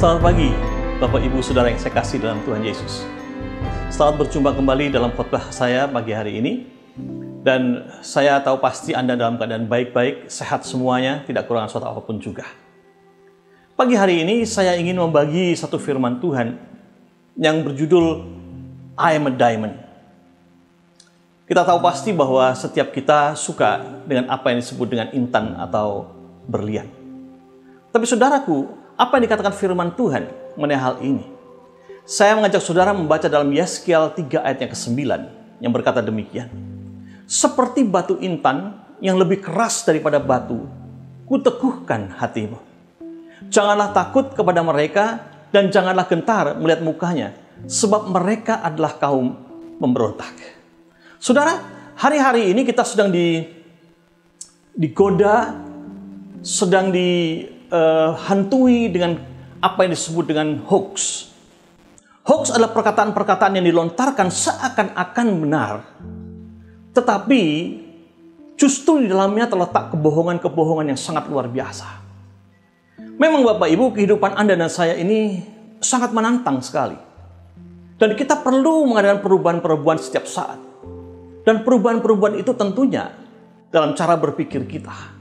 Selamat pagi, Bapak Ibu Saudara yang saya kasih dalam Tuhan Yesus. Selamat berjumpa kembali dalam khotbah saya pagi hari ini. Dan saya tahu pasti Anda dalam keadaan baik-baik, sehat semuanya, tidak kekurangan suatu apapun juga. Pagi hari ini saya ingin membagi satu firman Tuhan yang berjudul I am a diamond. Kita tahu pasti bahwa setiap kita suka dengan apa yang disebut dengan intan atau berlian. Tapi saudaraku, apa yang dikatakan firman Tuhan mengenai hal ini? Saya mengajak saudara membaca dalam Yeskiel 3 ayat yang ke-9 yang berkata demikian. Seperti batu intan yang lebih keras daripada batu, kuteguhkan hatimu. Janganlah takut kepada mereka dan janganlah gentar melihat mukanya, sebab mereka adalah kaum pemberontak. Saudara, hari-hari ini kita sedang digoda, sedang dihantui dengan apa yang disebut dengan hoax. Hoax adalah perkataan-perkataan yang dilontarkan seakan-akan benar, tetapi justru di dalamnya terletak kebohongan-kebohongan yang sangat luar biasa. Memang Bapak Ibu, kehidupan Anda dan saya ini sangat menantang sekali. Dan kita perlu mengadakan perubahan-perubahan setiap saat. Dan perubahan-perubahan itu tentunya dalam cara berpikir kita.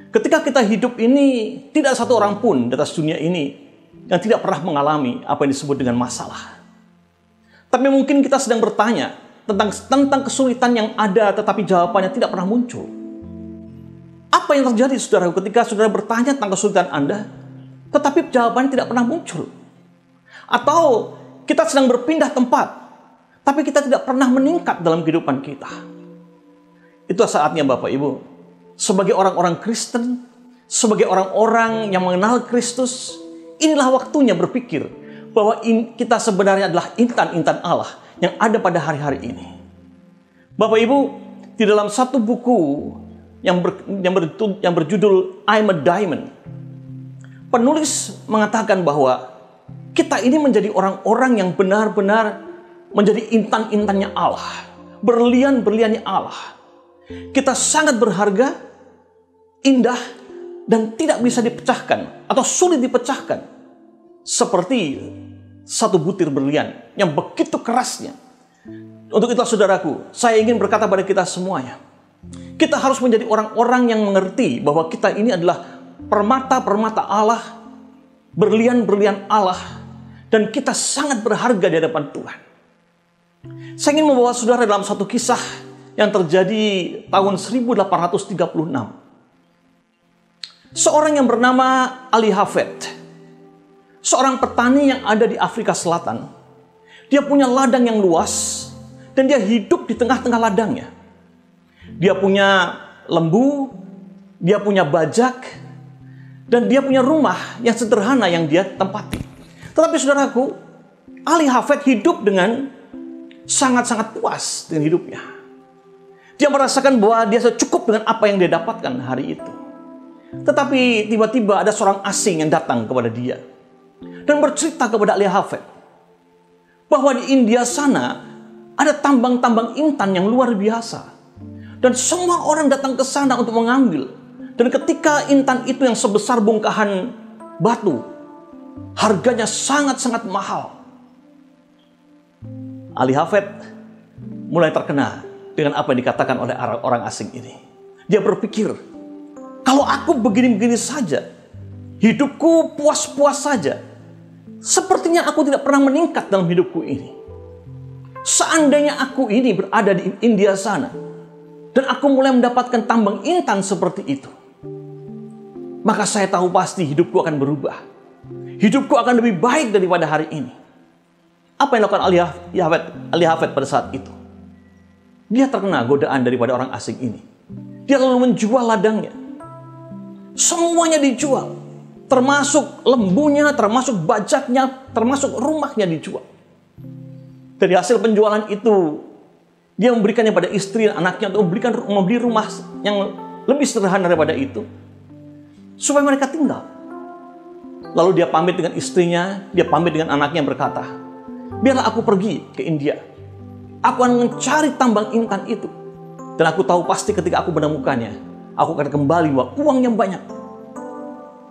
Ketika kita hidup ini, tidak satu orang pun di atas dunia ini yang tidak pernah mengalami apa yang disebut dengan masalah. Tapi mungkin kita sedang bertanya tentang kesulitan yang ada, tetapi jawabannya tidak pernah muncul. Apa yang terjadi, saudara, ketika saudara bertanya tentang kesulitan Anda, tetapi jawabannya tidak pernah muncul? Atau kita sedang berpindah tempat, tapi kita tidak pernah meningkat dalam kehidupan kita? Itu saatnya Bapak Ibu, sebagai orang-orang Kristen, sebagai orang-orang yang mengenal Kristus, inilah waktunya berpikir bahwa kita sebenarnya adalah intan-intan Allah yang ada pada hari-hari ini. Bapak Ibu, di dalam satu buku yang berjudul I'm a Diamond, penulis mengatakan bahwa kita ini menjadi orang-orang yang benar-benar menjadi intan-intannya Allah, berlian-berliannya Allah. Kita sangat berharga, indah, dan tidak bisa dipecahkan atau sulit dipecahkan. Seperti satu butir berlian yang begitu kerasnya. Untuk itulah saudaraku, saya ingin berkata pada kita semuanya, kita harus menjadi orang-orang yang mengerti bahwa kita ini adalah permata-permata Allah, berlian-berlian Allah, dan kita sangat berharga di hadapan Tuhan. Saya ingin membawa saudara dalam satu kisah yang terjadi tahun 1836. Seorang yang bernama Ali Hafed, seorang petani yang ada di Afrika Selatan. Dia punya ladang yang luas dan dia hidup di tengah-tengah ladangnya. Dia punya lembu, dia punya bajak, dan dia punya rumah yang sederhana yang dia tempati. Tetapi saudaraku, Ali Hafed hidup dengan sangat-sangat puas dengan hidupnya. Dia merasakan bahwa dia cukup dengan apa yang dia dapatkan hari itu. Tetapi tiba-tiba ada seorang asing yang datang kepada dia dan bercerita kepada Ali Hafed bahwa di India sana ada tambang-tambang intan yang luar biasa. Dan semua orang datang ke sana untuk mengambil. Dan ketika intan itu yang sebesar bongkahan batu, harganya sangat-sangat mahal. Ali Hafed mulai terkena dengan apa yang dikatakan oleh orang asing ini. Dia berpikir, kalau aku begini-begini saja, hidupku puas-puas saja, sepertinya aku tidak pernah meningkat dalam hidupku ini. Seandainya aku ini berada di India sana, dan aku mulai mendapatkan tambang intan seperti itu, maka saya tahu pasti hidupku akan berubah. Hidupku akan lebih baik daripada hari ini. Apa yang dilakukan Ali Hafed pada saat itu? Dia terkena godaan daripada orang asing ini. Dia lalu menjual ladangnya. Semuanya dijual. Termasuk lembunya, termasuk bajaknya, termasuk rumahnya dijual. Dari hasil penjualan itu, dia memberikannya pada istri dan anaknya untuk membeli rumah yang lebih sederhana daripada itu, supaya mereka tinggal. Lalu dia pamit dengan istrinya, dia pamit dengan anaknya yang berkata, biarlah aku pergi ke India. Aku akan mencari tambang intan itu. Dan aku tahu pasti ketika aku menemukannya, aku akan kembali bawa uang yang banyak.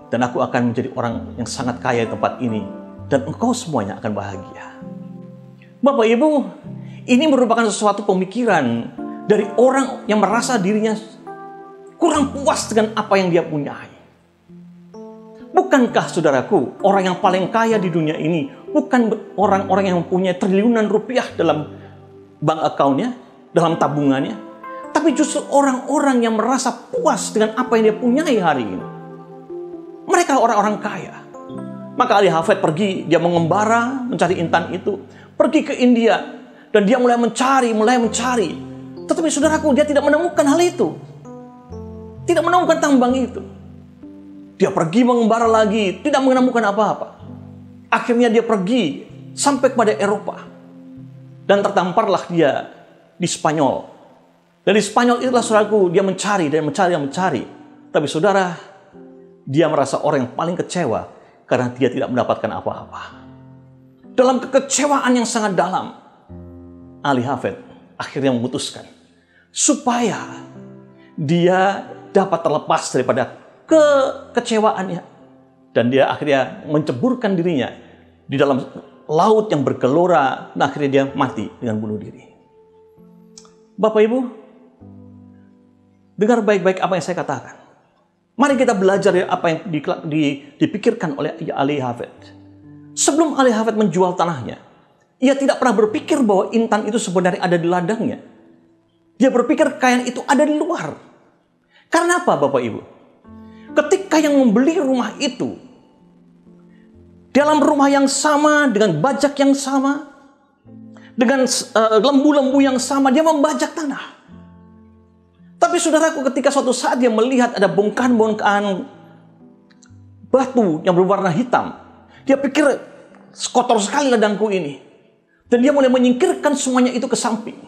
dan aku akan menjadi orang yang sangat kaya di tempat ini, dan engkau semuanya akan bahagia. Bapak Ibu, ini merupakan sesuatu pemikiran dari orang yang merasa dirinya kurang puas dengan apa yang dia punyai. Bukankah saudaraku, orang yang paling kaya di dunia ini bukan orang-orang yang mempunyai triliunan rupiah dalam bank account-nya, dalam tabungannya, tapi justru orang-orang yang merasa puas dengan apa yang dia punyai hari ini. Mereka orang-orang kaya. Maka Ali Hafed pergi, dia mengembara, mencari intan itu, pergi ke India, dan dia mulai mencari. Tetapi saudaraku, dia tidak menemukan hal itu. Tidak menemukan tambang itu. Dia pergi mengembara lagi, tidak menemukan apa-apa. Akhirnya dia pergi sampai kepada Eropa. Dan tertamparlah dia di Spanyol. Dan di Spanyol itulah saudaraku, dia mencari. Tapi saudara, dia merasa orang yang paling kecewa karena dia tidak mendapatkan apa-apa. Dalam kekecewaan yang sangat dalam, Ali Hafed akhirnya memutuskan supaya dia dapat terlepas daripada kekecewaannya. Dan dia akhirnya menceburkan dirinya di dalam laut yang bergelora, dan akhirnya dia mati dengan bunuh diri. Bapak Ibu, dengar baik-baik apa yang saya katakan. Mari kita belajar dari apa yang dipikirkan oleh Ali Hafed. Sebelum Ali Hafed menjual tanahnya, ia tidak pernah berpikir bahwa intan itu sebenarnya ada di ladangnya. Dia berpikir kekayaan itu ada di luar. Karena apa Bapak Ibu? Ketika yang membeli rumah itu, dalam rumah yang sama, dengan bajak yang sama, dengan lembu-lembu yang sama, dia membajak tanah. Tapi saudaraku, ketika suatu saat dia melihat ada bongkahan-bongkahan batu yang berwarna hitam, dia pikir, kotor sekali ladangku ini. Dan dia mulai menyingkirkan semuanya itu ke samping.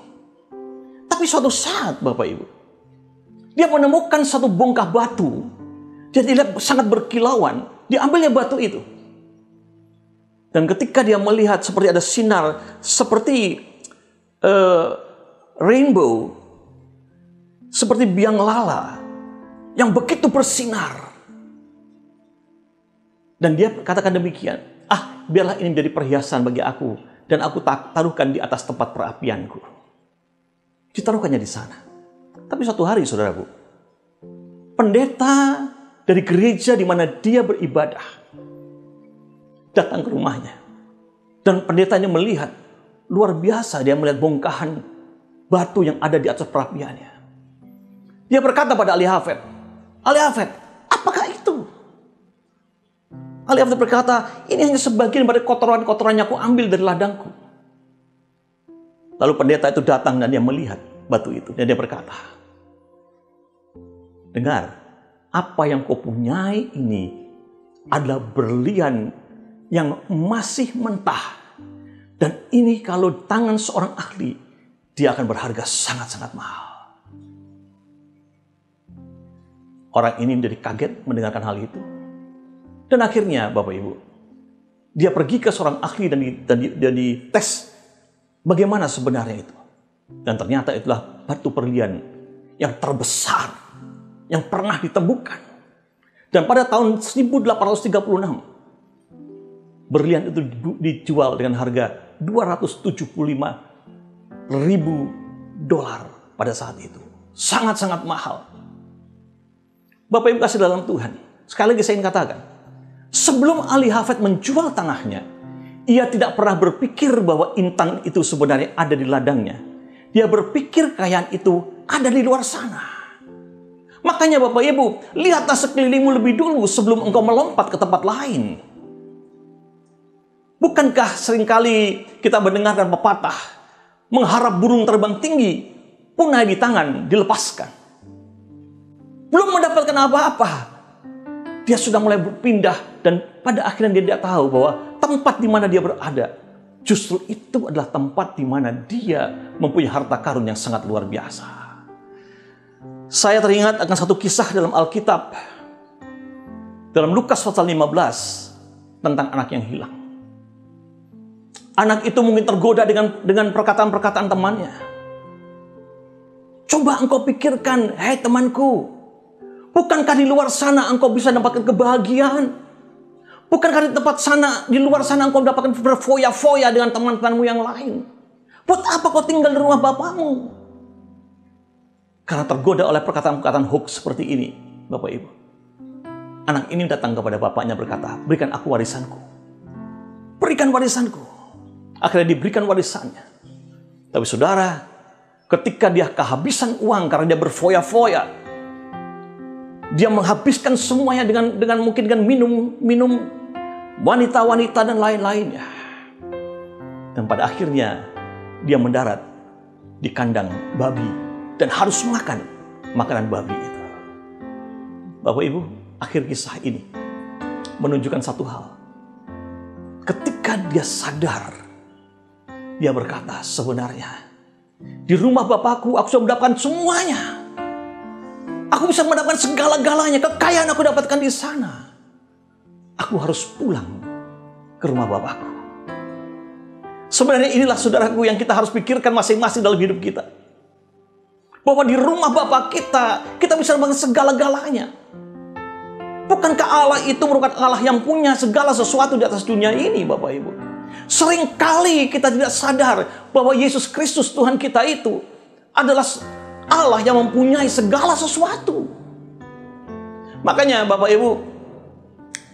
Tapi suatu saat Bapak Ibu, dia menemukan satu bongkah batu. Dia dilihat sangat berkilauan. Diambilnya batu itu. Dan ketika dia melihat seperti ada sinar, seperti rainbow, seperti biang lala, yang begitu bersinar. Dan dia katakan demikian, biarlah ini menjadi perhiasan bagi aku, dan aku taruhkan di atas tempat perapianku. Ditaruhkannya di sana. Tapi suatu hari, saudaraku, pendeta dari gereja di mana dia beribadah datang ke rumahnya. Dan pendetanya melihat, luar biasa dia melihat bongkahan batu yang ada di atas perapiannya. Dia berkata pada Ali Hafed, Ali Hafed, apakah itu? Ali Hafed berkata, ini hanya sebagian dari kotoran-kotoran yang aku ambil dari ladangku. Lalu pendeta itu datang dan dia melihat batu itu. Dan dia berkata, dengar, apa yang kau punyai ini adalah berlian yang masih mentah. Dan ini kalau tangan seorang ahli, dia akan berharga sangat-sangat mahal. Orang ini menjadi kaget mendengarkan hal itu. Dan akhirnya Bapak Ibu, dia pergi ke seorang ahli dan dites bagaimana sebenarnya itu. Dan ternyata itulah batu berlian yang terbesar yang pernah ditemukan. Dan pada tahun 1836, berlian itu dijual dengan harga $275.000 pada saat itu. Sangat-sangat mahal. Bapak Ibu kasih dalam Tuhan, sekali lagi saya ingin katakan, sebelum Ali Hafed menjual tanahnya, ia tidak pernah berpikir bahwa intan itu sebenarnya ada di ladangnya. Dia berpikir kekayaan itu ada di luar sana. Makanya Bapak Ibu, lihatlah sekelilingmu lebih dulu sebelum engkau melompat ke tempat lain. Bukankah seringkali kita mendengarkan pepatah, mengharap burung terbang tinggi, punah di tangan, dilepaskan. Belum mendapatkan apa-apa, dia sudah mulai berpindah dan pada akhirnya dia tidak tahu bahwa tempat di mana dia berada, justru itu adalah tempat di mana dia mempunyai harta karun yang sangat luar biasa. Saya teringat akan satu kisah dalam Alkitab, dalam Lukas pasal 15, tentang anak yang hilang. Anak itu mungkin tergoda dengan perkataan-perkataan temannya. Coba engkau pikirkan, hei temanku, Bukankah di luar sana engkau bisa dapatkan kebahagiaan? Bukankah di luar sana engkau mendapatkan berfoya-foya dengan teman-temanmu yang lain? Buat apa kau tinggal di rumah bapamu? Karena tergoda oleh perkataan-perkataan hoax seperti ini, Bapak Ibu. Anak ini datang kepada bapaknya berkata, berikan aku warisanku. Berikan warisanku. Akhirnya diberikan warisannya. Tapi saudara, ketika dia kehabisan uang karena dia berfoya-foya, dia menghabiskan semuanya dengan mungkin dengan minum wanita-wanita dan lain-lainnya. Dan pada akhirnya dia mendarat di kandang babi dan harus makan makanan babi itu. Bapak Ibu, akhir kisah ini menunjukkan satu hal. Ketika dia sadar, dia berkata, sebenarnya di rumah Bapakku aku sudah mendapatkan semuanya. Aku bisa mendapatkan segala-galanya, kekayaan aku dapatkan di sana. Aku harus pulang ke rumah Bapakku. Sebenarnya inilah saudaraku yang kita harus pikirkan masing-masing dalam hidup kita. Bahwa di rumah Bapa kita bisa mendapatkan segala-galanya. Bukankah Allah itu merupakan Allah yang punya segala sesuatu di atas dunia ini, Bapak Ibu? Seringkali kita tidak sadar bahwa Yesus Kristus Tuhan kita itu adalah Allah yang mempunyai segala sesuatu. Makanya Bapak Ibu,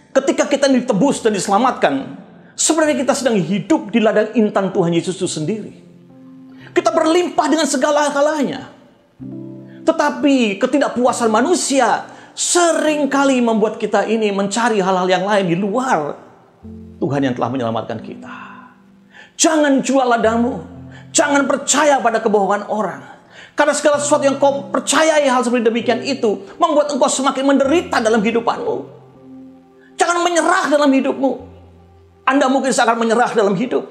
ketika kita ditebus dan diselamatkan, sebenarnya kita sedang hidup di ladang intan Tuhan Yesus itu sendiri. Kita berlimpah dengan segala-galanya. Tetapi ketidakpuasan manusia seringkali membuat kita ini mencari hal-hal yang lain di luar Tuhan yang telah menyelamatkan kita. Jangan jual ladangmu. Jangan percaya pada kebohongan orang. Karena segala sesuatu yang kau percayai hal seperti demikian itu membuat engkau semakin menderita dalam hidupanmu. Jangan menyerah dalam hidupmu. Anda mungkin akan menyerah dalam hidup.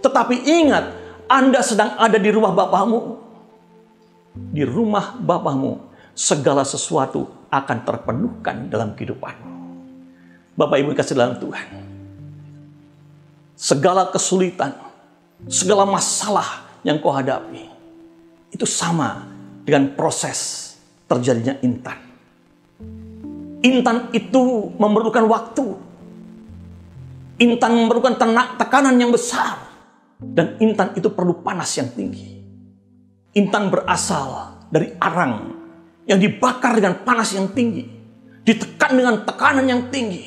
Tetapi ingat, Anda sedang ada di rumah Bapamu. Di rumah Bapamu, segala sesuatu akan terpenuhkan dalam kehidupanmu. Bapak Ibu kasih dalam Tuhan. Segala kesulitan, segala masalah yang kau hadapi, itu sama dengan proses terjadinya intan. Intan itu memerlukan waktu. Intan memerlukan tekanan yang besar. Dan intan itu perlu panas yang tinggi. Intan berasal dari arang yang dibakar dengan panas yang tinggi, ditekan dengan tekanan yang tinggi,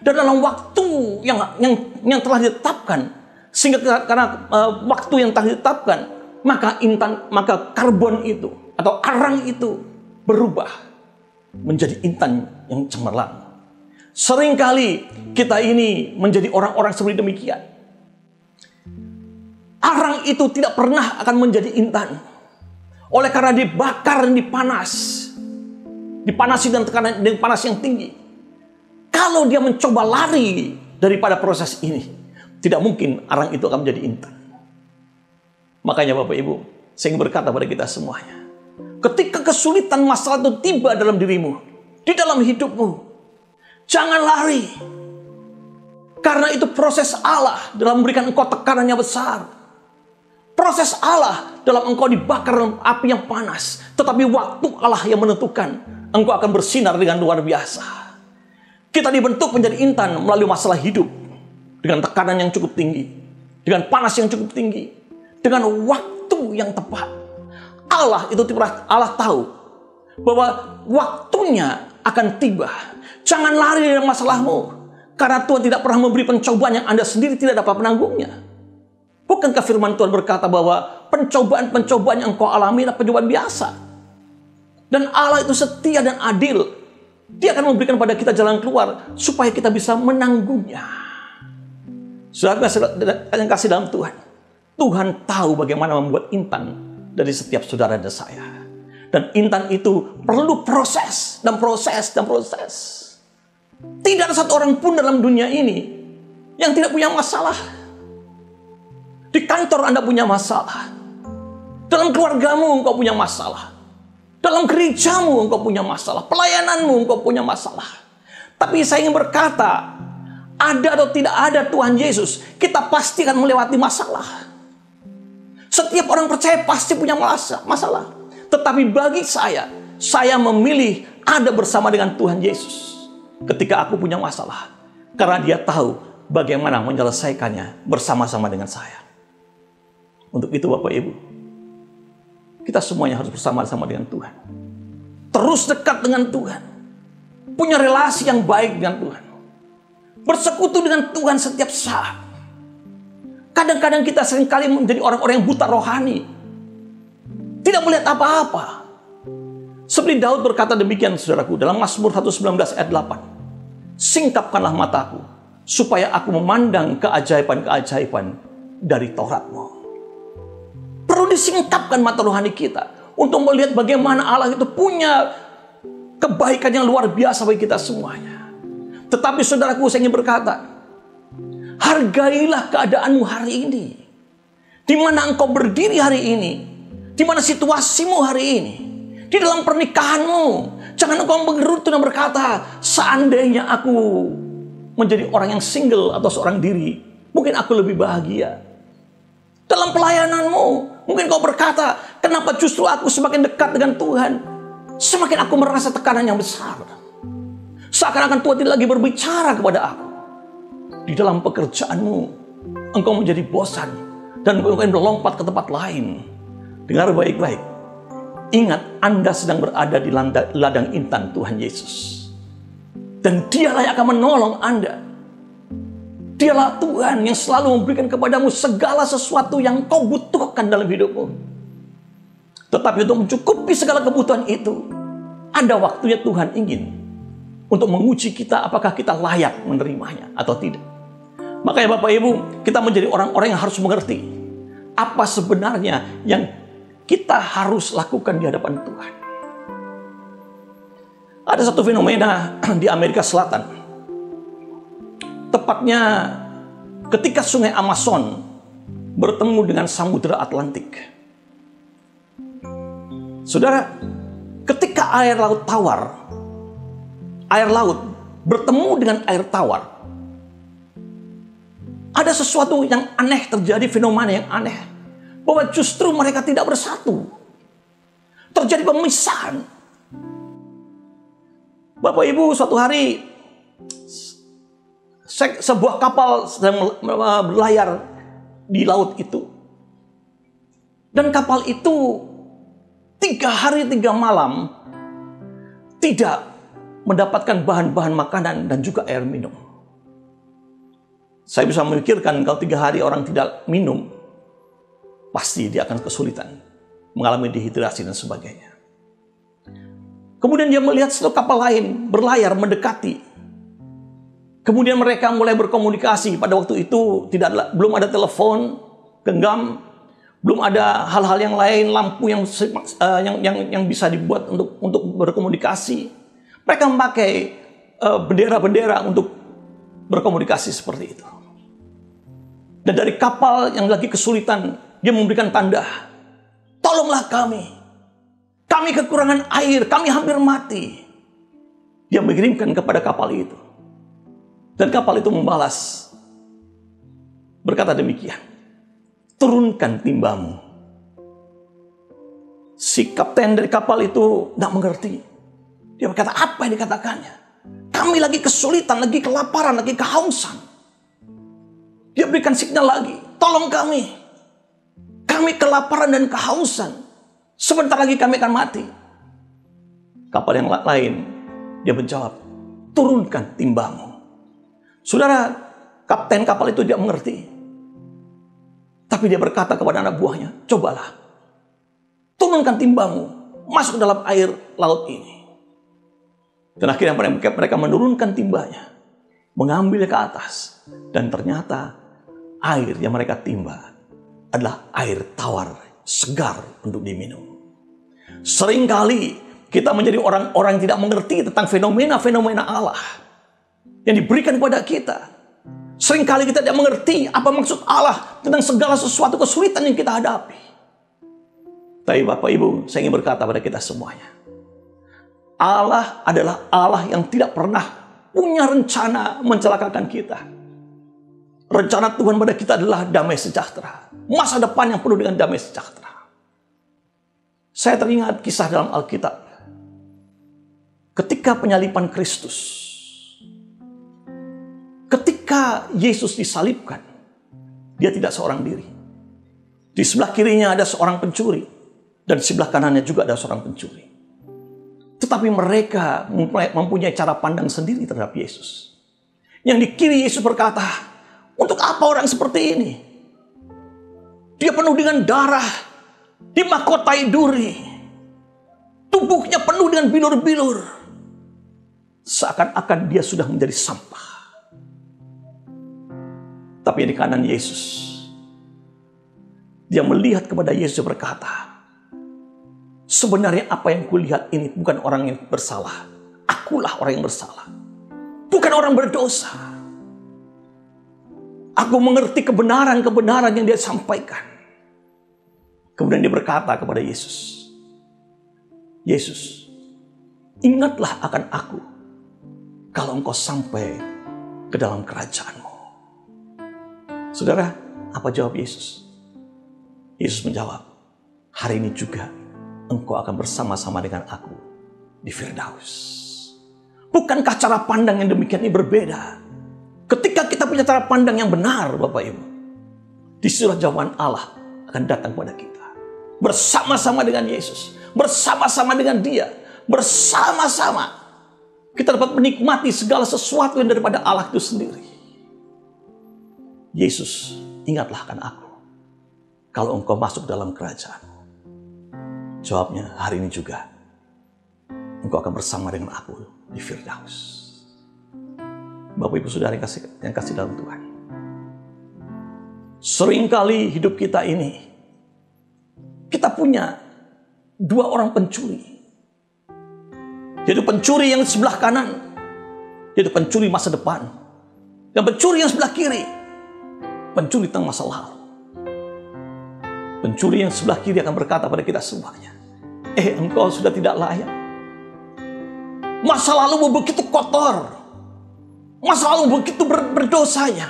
dan dalam waktu yang telah ditetapkan, sehingga karena waktu yang telah ditetapkan, maka karbon itu atau arang itu berubah menjadi intan yang cemerlang. Seringkali kita ini menjadi orang-orang seperti demikian. Arang itu tidak pernah akan menjadi intan. Oleh karena dibakar dan dipanasi dengan tekanan dengan panas yang tinggi. Kalau dia mencoba lari daripada proses ini, tidak mungkin arang itu akan menjadi intan. Makanya Bapak Ibu, saya ingin berkata pada kita semuanya, ketika kesulitan masalah itu tiba dalam dirimu, di dalam hidupmu, jangan lari. Karena itu proses Allah dalam memberikan engkau tekanan yang besar. Proses Allah dalam engkau dibakar dalam api yang panas. Tetapi waktu Allah yang menentukan, engkau akan bersinar dengan luar biasa. Kita dibentuk menjadi intan melalui masalah hidup. Dengan tekanan yang cukup tinggi. Dengan panas yang cukup tinggi. Dengan waktu yang tepat. Allah tahu bahwa waktunya akan tiba. Jangan lari dari masalahmu. Karena Tuhan tidak pernah memberi pencobaan yang Anda sendiri tidak dapat menanggungnya. Bukankah firman Tuhan berkata bahwa pencobaan-pencobaan yang engkau alami adalah pencobaan biasa. Dan Allah itu setia dan adil. Dia akan memberikan pada kita jalan keluar supaya kita bisa menanggungnya. Saudara yang kasih dalam Tuhan. Tuhan tahu bagaimana membuat intan dari setiap saudara dan saya. Dan intan itu perlu proses dan proses dan proses. Tidak ada satu orang pun dalam dunia ini yang tidak punya masalah. Di kantor Anda punya masalah. Dalam keluargamu engkau punya masalah. Dalam gerejamu engkau punya masalah. Pelayananmu engkau punya masalah. Tapi saya ingin berkata, ada atau tidak ada Tuhan Yesus, kita pasti akan melewati masalah. Setiap orang percaya pasti punya masalah. Tetapi bagi saya, saya memilih ada bersama dengan Tuhan Yesus ketika aku punya masalah. Karena dia tahu bagaimana menyelesaikannya bersama-sama dengan saya. Untuk itu Bapak Ibu, kita semuanya harus bersama-sama dengan Tuhan. Terus dekat dengan Tuhan. Punya relasi yang baik dengan Tuhan. Bersekutu dengan Tuhan setiap saat. Kadang-kadang kita seringkali menjadi orang-orang yang buta rohani. Tidak melihat apa-apa. Seperti Daud berkata demikian, saudaraku, dalam Mazmur 119 ayat 8. Singkapkanlah mataku, supaya aku memandang keajaiban-keajaiban dari Taurat-Mu. Perlu disingkapkan mata rohani kita untuk melihat bagaimana Allah itu punya kebaikan yang luar biasa bagi kita semuanya. Tetapi saudaraku, saya ingin berkata, hargailah keadaanmu hari ini. Di mana engkau berdiri hari ini. Di mana situasimu hari ini. Di dalam pernikahanmu. Jangan engkau menggerutu dan berkata, seandainya aku menjadi orang yang single atau seorang diri, mungkin aku lebih bahagia. Dalam pelayananmu, mungkin kau berkata, kenapa justru aku semakin dekat dengan Tuhan, semakin aku merasa tekanan yang besar. Seakan-akan Tuhan tidak lagi berbicara kepada aku. Di dalam pekerjaanmu, engkau menjadi bosan dan engkau melompat ke tempat lain. Dengar baik-baik. Ingat, Anda sedang berada di ladang intan Tuhan Yesus. Dan dialah yang akan menolong Anda. Dialah Tuhan yang selalu memberikan kepadamu segala sesuatu yang kau butuhkan dalam hidupmu. Tetapi untuk mencukupi segala kebutuhan itu, ada waktunya Tuhan ingin untuk menguji kita apakah kita layak menerimanya atau tidak. Makanya Bapak Ibu, kita menjadi orang-orang yang harus mengerti apa sebenarnya yang kita harus lakukan di hadapan Tuhan. Ada satu fenomena di Amerika Selatan. Tepatnya ketika sungai Amazon bertemu dengan Samudra Atlantik. Saudara, ketika air laut bertemu dengan air tawar, ada sesuatu yang aneh terjadi, fenomena yang aneh. Bahwa justru mereka tidak bersatu. Terjadi pemisahan. Bapak Ibu, suatu hari sebuah kapal sedang berlayar di laut itu. Dan kapal itu 3 hari 3 malam tidak mendapatkan bahan-bahan makanan dan juga air minum. Saya bisa memikirkan kalau 3 hari orang tidak minum, pasti dia akan kesulitan, mengalami dehidrasi dan sebagainya. Kemudian dia melihat satu kapal lain berlayar mendekati. Kemudian mereka mulai berkomunikasi. Pada waktu itu belum ada telepon genggam, belum ada hal-hal yang lain, lampu yang bisa dibuat untuk berkomunikasi. Mereka memakai bendera-bendera untuk berkomunikasi seperti itu. Dan dari kapal yang lagi kesulitan, dia memberikan tanda, tolonglah kami. Kami kekurangan air, kami hampir mati. Dia mengirimkan kepada kapal itu. Dan kapal itu membalas, berkata demikian, turunkan timbamu. Si kapten dari kapal itu tidak mengerti. Dia berkata, apa yang dikatakannya? Kami lagi kesulitan, lagi kelaparan, lagi kehausan. Dia berikan signal lagi, tolong kami. Kami kelaparan dan kehausan. Sebentar lagi kami akan mati. Kapal yang lain, dia menjawab, turunkan timbamu. Saudara, kapten kapal itu tidak mengerti. Tapi dia berkata kepada anak buahnya, cobalah, turunkan timbamu, masuk ke dalam air laut ini. Dan akhirnya mereka menurunkan timbanya, mengambilnya ke atas. Dan ternyata air yang mereka timba adalah air tawar, segar untuk diminum. Seringkali kita menjadi orang-orang yang tidak mengerti tentang fenomena-fenomena Allah yang diberikan kepada kita. Seringkali kita tidak mengerti apa maksud Allah tentang segala sesuatu kesulitan yang kita hadapi. Tapi Bapak Ibu, saya ingin berkata pada kita semuanya, Allah adalah Allah yang tidak pernah punya rencana mencelakakan kita. Rencana Tuhan pada kita adalah damai sejahtera. Masa depan yang penuh dengan damai sejahtera. Saya teringat kisah dalam Alkitab ketika penyaliban Kristus, ketika Yesus disalibkan, dia tidak seorang diri. Di sebelah kirinya ada seorang pencuri, dan di sebelah kanannya juga ada seorang pencuri. Tetapi mereka mempunyai cara pandang sendiri terhadap Yesus. Yang di kiri Yesus berkata, untuk apa orang seperti ini? Dia penuh dengan darah, dimahkotai duri, tubuhnya penuh dengan bilur-bilur, seakan-akan dia sudah menjadi sampah. Tapi di kanan Yesus, dia melihat kepada Yesus berkata, sebenarnya apa yang kulihat ini bukan orang yang bersalah. Akulah orang yang bersalah. Bukan orang berdosa. Aku mengerti kebenaran-kebenaran yang dia sampaikan. Kemudian dia berkata kepada Yesus, Yesus, ingatlah akan aku kalau engkau sampai ke dalam kerajaan-Mu. Saudara, apa jawab Yesus? Yesus menjawab, hari ini juga engkau akan bersama-sama dengan aku di Firdaus. Bukankah cara pandang yang demikian ini berbeda? Ketika kita punya cara pandang yang benar, Bapak Ibu, disitulah jawaban Allah akan datang kepada kita. Bersama-sama dengan Yesus, bersama-sama dengan Dia, bersama-sama kita dapat menikmati segala sesuatu yang daripada Allah itu sendiri. Yesus, ingatlah akan aku kalau engkau masuk dalam kerajaan. Jawabnya, hari ini juga engkau akan bersama dengan aku di Firdaus. Bapak Ibu Saudara yang kasih dalam Tuhan, seringkali hidup kita ini, kita punya dua orang pencuri. Yaitu pencuri yang sebelah kanan, yaitu pencuri masa depan. Dan pencuri yang sebelah kiri, pencuri tentang masa lalu. Pencuri yang sebelah kiri akan berkata pada kita semuanya, engkau sudah tidak layak. Masa lalumu begitu kotor. Masa lalu begitu berdosanya.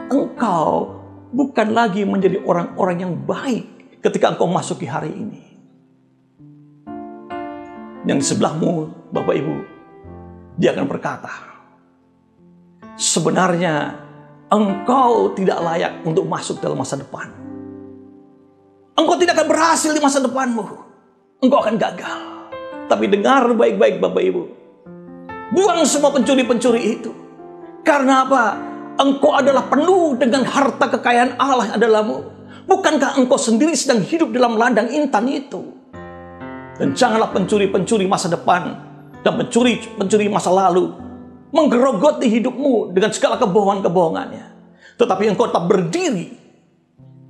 Engkau bukan lagi menjadi orang-orang yang baik ketika engkau masuki hari ini. Yang di sebelahmu, Bapak Ibu, dia akan berkata, sebenarnya engkau tidak layak untuk masuk dalam masa depan. Engkau tidak akan berhasil di masa depanmu. Engkau akan gagal. Tapi dengar baik-baik Bapak Ibu. Buang semua pencuri-pencuri itu. Karena apa? Engkau adalah penuh dengan harta kekayaan Allah yang dalammu. Bukankah engkau sendiri sedang hidup dalam ladang intan itu? Dan janganlah pencuri-pencuri masa depan dan pencuri-pencuri masa lalu menggerogoti hidupmu dengan segala kebohongan-kebohongannya. Tetapi engkau tetap berdiri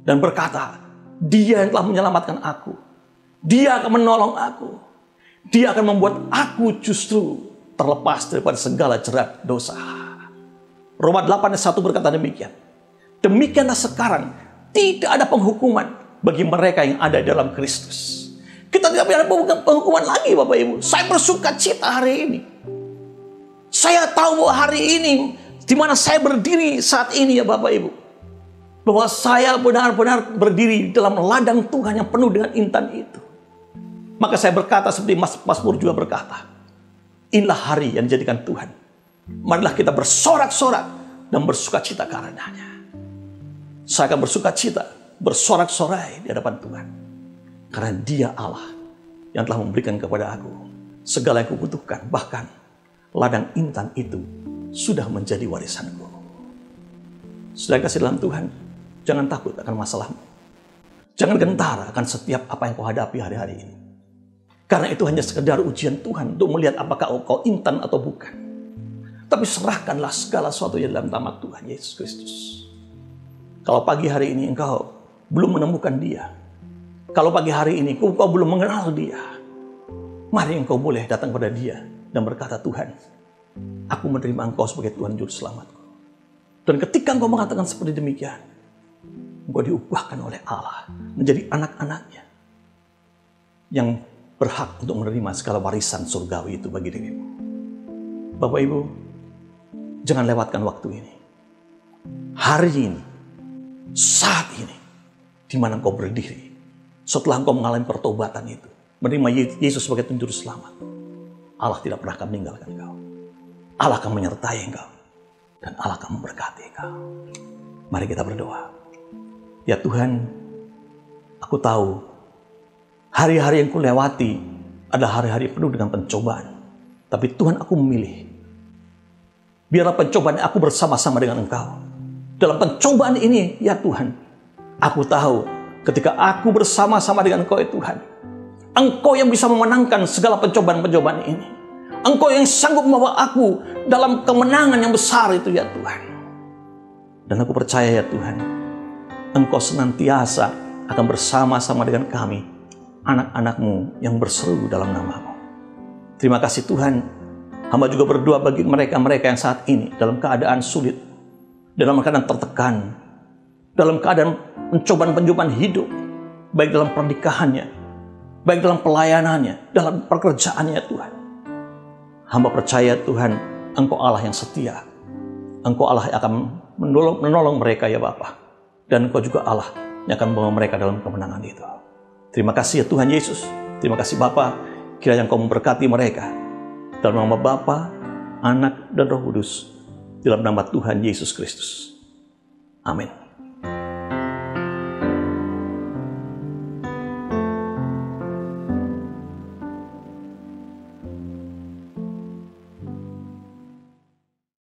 dan berkata, Dia yang telah menyelamatkan aku. Dia akan menolong aku. Dia akan membuat aku justru terlepas daripada segala jerat dosa. Roma 8:1 berkata demikian. Demikianlah sekarang tidak ada penghukuman bagi mereka yang ada dalam Kristus. Kita tidak ada penghukuman lagi Bapak Ibu. Saya bersuka cita hari ini. Saya tahu bahwa hari ini di mana saya berdiri saat ini ya Bapak Ibu. Bahwa saya benar-benar berdiri dalam ladang Tuhan yang penuh dengan intan itu. Maka saya berkata seperti Mazmur juga berkata, inilah hari yang dijadikan Tuhan. Marilah kita bersorak-sorak dan bersuka cita karenanya. Saya akan bersuka cita, bersorak-sorai di hadapan Tuhan. Karena Dia Allah yang telah memberikan kepada aku segala yang kubutuhkan. Bahkan ladang intan itu sudah menjadi warisanku. Saudara kasih dalam Tuhan, jangan takut akan masalahmu. Jangan gentar akan setiap apa yang kau hadapi hari-hari ini. Karena itu hanya sekedar ujian Tuhan untuk melihat apakah kau intan atau bukan. Tapi serahkanlah segala sesuatunya dalam nama Tuhan Yesus Kristus. Kalau pagi hari ini engkau belum menemukan Dia, kalau pagi hari ini engkau belum mengenal Dia, mari engkau boleh datang pada Dia dan berkata, Tuhan, aku menerima Engkau sebagai Tuhan Juru Selamatku. Dan ketika engkau mengatakan seperti demikian, engkau diubahkan oleh Allah menjadi anak-anaknya yang berhak untuk menerima segala warisan surgawi itu bagi dirimu. Bapak Ibu, jangan lewatkan waktu ini. Hari ini, saat ini, di mana engkau berdiri, setelah engkau mengalami pertobatan itu, menerima Yesus sebagai Tuhan Juru Selamat. Allah tidak pernah akan meninggalkan engkau. Allah akan menyertai engkau. Dan Allah akan memberkati engkau. Mari kita berdoa. Ya Tuhan, aku tahu hari-hari yang kulewati adalah hari-hari penuh dengan pencobaan. Tapi Tuhan, aku memilih. Biarlah pencobaan aku bersama-sama dengan engkau. Dalam pencobaan ini, ya Tuhan, aku tahu ketika aku bersama-sama dengan engkau, ya Tuhan, engkau yang bisa memenangkan segala pencobaan-pencobaan ini. Engkau yang sanggup membawa aku dalam kemenangan yang besar itu, ya Tuhan. Dan aku percaya, ya Tuhan, engkau senantiasa akan bersama-sama dengan kami, anak-anak-Mu yang berseru dalam nama-Mu. Terima kasih Tuhan. Hamba juga berdoa bagi mereka-mereka yang saat ini dalam keadaan sulit, dalam keadaan tertekan, dalam keadaan pencobaan-pencobaan hidup, baik dalam pernikahannya, baik dalam pelayanannya, dalam pekerjaannya, Tuhan. Hamba percaya Tuhan, Engkau Allah yang setia. Engkau Allah yang akan menolong mereka, ya Bapa. Dan Engkau juga Allah yang akan membawa mereka dalam kemenangan itu. Terima kasih ya Tuhan Yesus. Terima kasih Bapa. Kiranya Engkau memberkati mereka. Dalam nama Bapa, Anak, dan Roh Kudus. Dalam nama Tuhan Yesus Kristus. Amin.